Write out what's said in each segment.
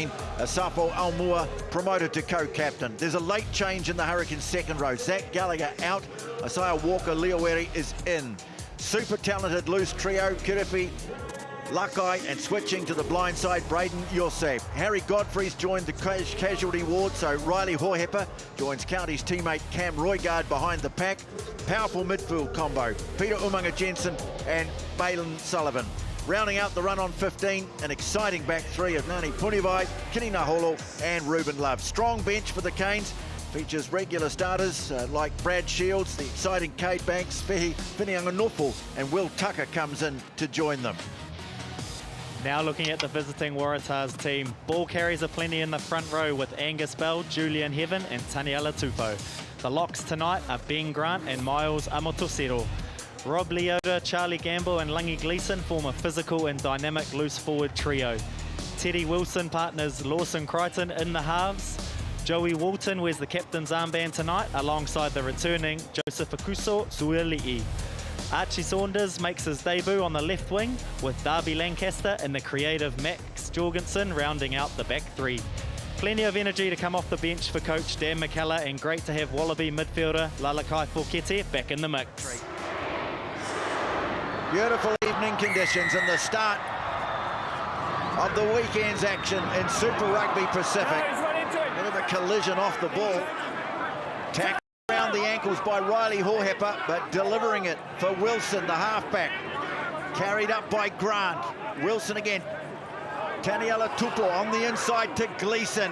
team. Asafo Almua promoted to co-captain. There's a late change in the Hurricanes' second row. Zach Gallagher out. Isaiah Walker-Leawere is in. Super talented loose trio, Kirifi, Lakai, and switching to the blind side, Braden Yosef. Harry Godfrey's joined the casualty ward, so Riley Hohepa joins County's teammate Cam Roygaard behind the pack. Powerful midfield combo, Peter Umaga-Jensen and Balin Sullivan. Rounding out the run on 15, an exciting back three of Nani Punivai, Kini Naholo and Ruben Love. Strong bench for the Canes. Features regular starters like Brad Shields, the exciting Cade Banks, Fihi Whinianganofo, and Will Tucker comes in to join them. Now looking at the visiting Waratahs team, ball carries are plenty in the front row with Angus Bell, Julian Heaven and Taniela Tupou. The locks tonight are Ben Grant and Miles Amotosero. Rob Leota, Charlie Gamble and Langi Gleeson form a physical and dynamic loose forward trio. Teddy Wilson partners Lawson Crichton in the halves. Joey Walton wears the captain's armband tonight alongside the returning Joseph Akuso Sueli'i. Archie Saunders makes his debut on the left wing with Darby Lancaster and the creative Max Jorgensen rounding out the back three. Plenty of energy to come off the bench for coach Dan McKellar, and great to have Wallaby midfielder Lalakai Fokete back in the mix. Beautiful evening conditions and the start of the weekend's action in Super Rugby Pacific. Bit of a collision off the ball. Tackled around the ankles by Riley Hohepa, but delivering it for Wilson, the halfback. Carried up by Grant. Wilson again. Taniela Tupou on the inside to Gleeson.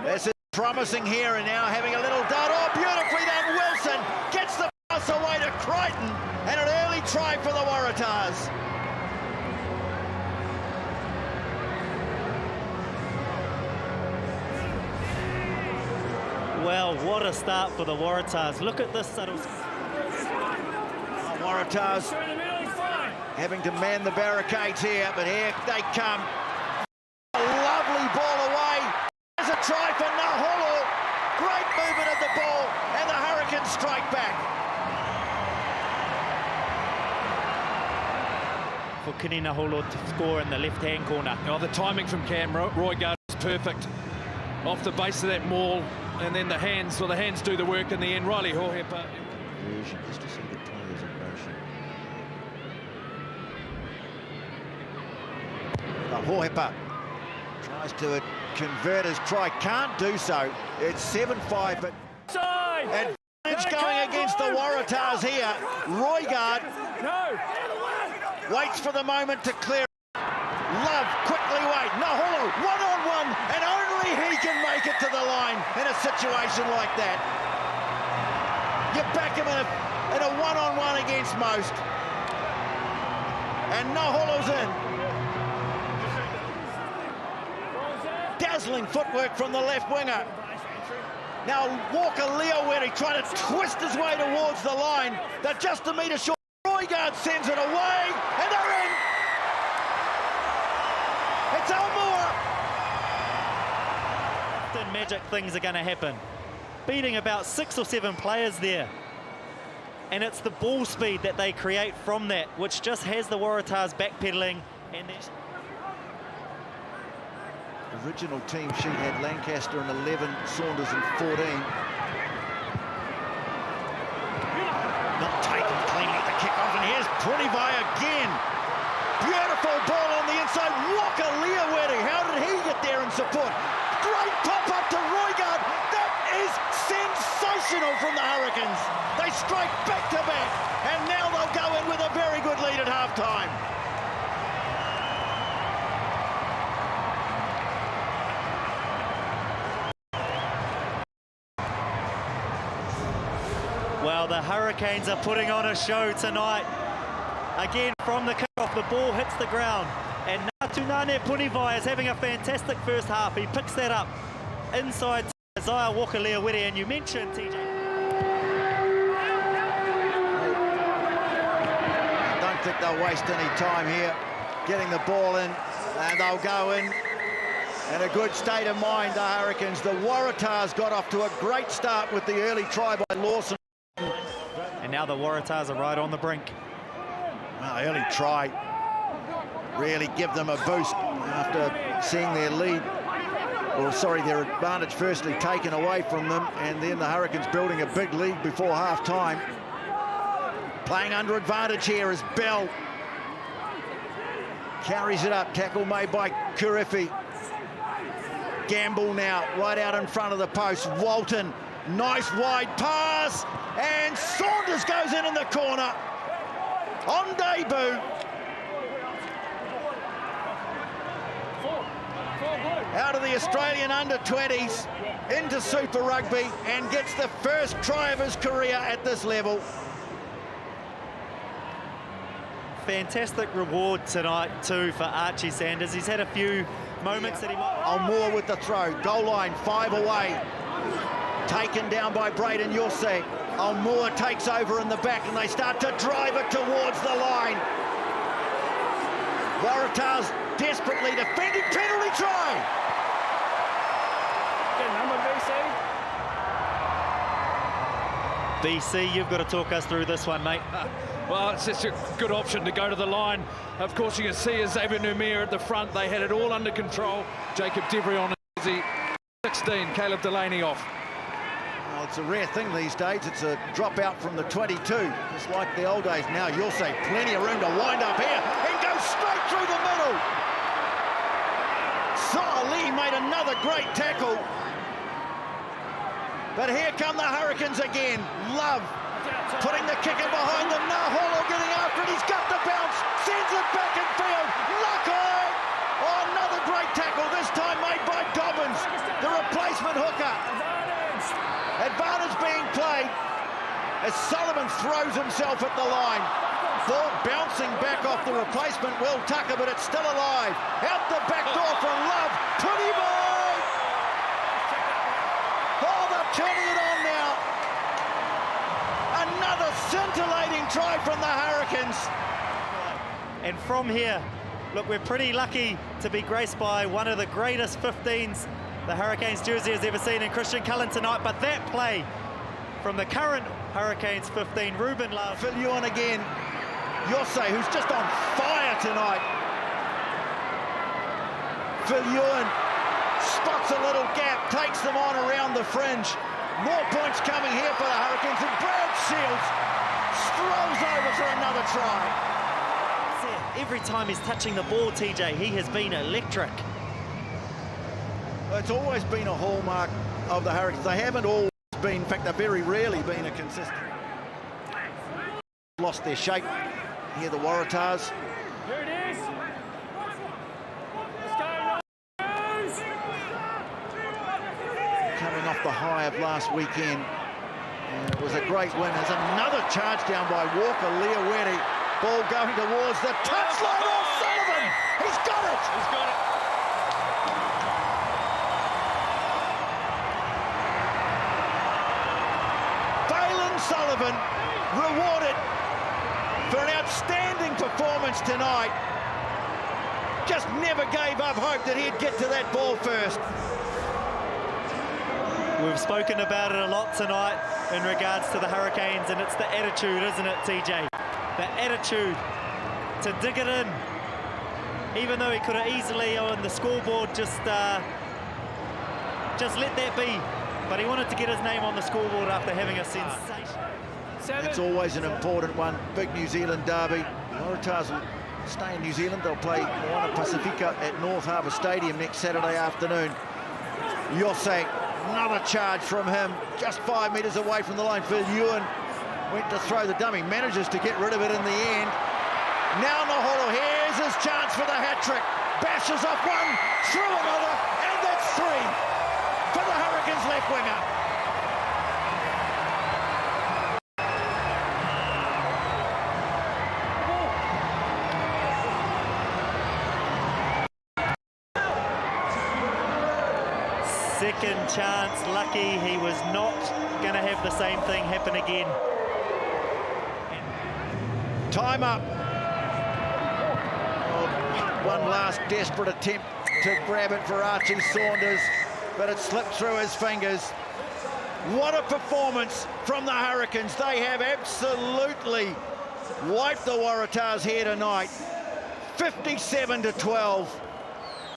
This is promising here, and now having a little dart. Oh, beautifully done. Wilson gets the pass away to Crichton, and an early try for the Waratahs. Well, what a start for the Waratahs. Look at this subtle... Waratahs having to man the barricades here, but here they come. A lovely ball away. There's a try for Naholo. Great movement of the ball, and the Hurricanes strike back. For Kini Naholo to score in the left-hand corner. Oh, the timing from Cam Roygaard is perfect. Off the base of that maul, and then the hands, well, the hands do the work in the end. Riley Hohepa. Just to see the players in motion. Hohepa tries to convert his try, can't do so. It's 7-5, but advantage going against the Waratahs here. Roygaard waits for the moment to clear. Love quickly wait. Naholo one-on-one, and only he can make it to the line in a situation like that. You back him in a one-on-one against most. And Naholo's in. Dazzling footwork from the left winger. Now Walker-Leawere trying to twist his way towards the line. They're just a metre short. Roygaard sends it away, and they're in. It's Almua. Often magic things are going to happen. Beating about 6 or 7 players there. And it's the ball speed that they create from that, which just has the Waratahs backpedaling. And the original team sheet had Lancaster in 11, Saunders in 14. Not taken cleanly, the kick-off, and here's Punivai again. Beautiful ball on the inside. Walker-Leawere, how did he get there in support? Great pop-up to Roygaard. That is sensational from the Hurricanes. They strike back-to-back, and now they'll go in with a very good lead at half-time. well, the Hurricanes are putting on a show tonight. Again, from the kick-off, the ball hits the ground. And Natunane Punivai is having a fantastic first half. He picks that up inside Isaiah Walker-Leawere, and you mentioned, TJ. I don't think they'll waste any time here getting the ball in, and they'll go in a good state of mind, the Hurricanes. The Waratahs got off to a great start with the early try by Lawson. And now the Waratahs are right on the brink. Well, early try really give them a boost after seeing their lead or sorry, their advantage firstly taken away from them, and then the Hurricanes building a big lead before half-time. Playing under advantage here is Bell. Carries it up, tackle made by Kurifi. Gamble now, right out in front of the post. Walton, nice wide pass, and Saunders goes in the corner. On debut. Out of the Australian under-20s into Super Rugby and gets the first try of his career at this level. Fantastic reward tonight too for Archie Sanders. He's had a few moments that he might... Moore with the throw, goal line, 5 away. Taken down by Braden Yorsek. Moore takes over in the back and they start to drive it towards the line. Waratahs desperately defending, penalty try. Good number, BC, you've got to talk us through this one, mate. Well, it's just a good option to go to the line. Of course, you can see as Xavier Numir at the front, they had it all under control. Jacob Devery on 16, Caleb Delaney off. Well, it's a rare thing these days. It's a drop out from the 22, just like the old days. Now you'll say plenty of room to wind up here and go straight through the middle. Saw Lee made another great tackle. But here come the Hurricanes again. Love putting the kicker behind them. Now Holo getting after it. He's got the bounce. Sends it back in field. Lucky! Oh, another great tackle. This time made by Dobbins, the replacement hooker. Advantage being played as Sullivan throws himself at the line. Ball bouncing back off the replacement, Will Tucker, but it's still alive. Out the back door from Love. Pretty boy! Oh, they're turning it on now. Another scintillating try from the Hurricanes. And from here, look, we're pretty lucky to be graced by one of the greatest 15s the Hurricanes jersey has ever seen in Christian Cullen tonight, but that play from the current Hurricanes 15, Ruben Love. Phil Ewan again. Yossei, who's just on fire tonight. Phil Ewan spots a little gap, takes them on around the fringe. More points coming here for the Hurricanes, and Brad Shields strolls over for another try. Every time he's touching the ball, TJ, he has been electric. It's always been a hallmark of the Hurricanes. They haven't always been, in fact, they've very rarely been a consistent. Lost their shape. Here the Waratahs. Here it is. Let's go. Coming off the high of last weekend. And it was a great win. There's another charge down by Walker Leaweri. Ball going towards the touchline off Sullivan. He's got it. He's got it. Valen Sullivan rewarded for an outstanding performance tonight. Just never gave up hope that he'd get to that ball first. We've spoken about it a lot tonight in regards to the Hurricanes, and it's the attitude, isn't it, TJ? The attitude to dig it in. Even though he could have easily on the scoreboard just let that be. But he wanted to get his name on the scoreboard after having a sensation. It's always an important one. Big New Zealand derby. The Waratahs will stay in New Zealand. They'll play Moana Pacifica at North Harbour Stadium next Saturday afternoon. Yossei, another charge from him, just 5 metres away from the line. Phil Ewan went to throw the dummy, manages to get rid of it in the end. Now Naholo, here's his chance for the hat-trick. Bashes off one, through another, and that's 3 for the Hurricanes left winger. Second chance, lucky he was not going to have the same thing happen again. Time up. Oh, one last desperate attempt to grab it for Archie Saunders, but it slipped through his fingers. What a performance from the Hurricanes. They have absolutely wiped the Waratahs here tonight. 57-12.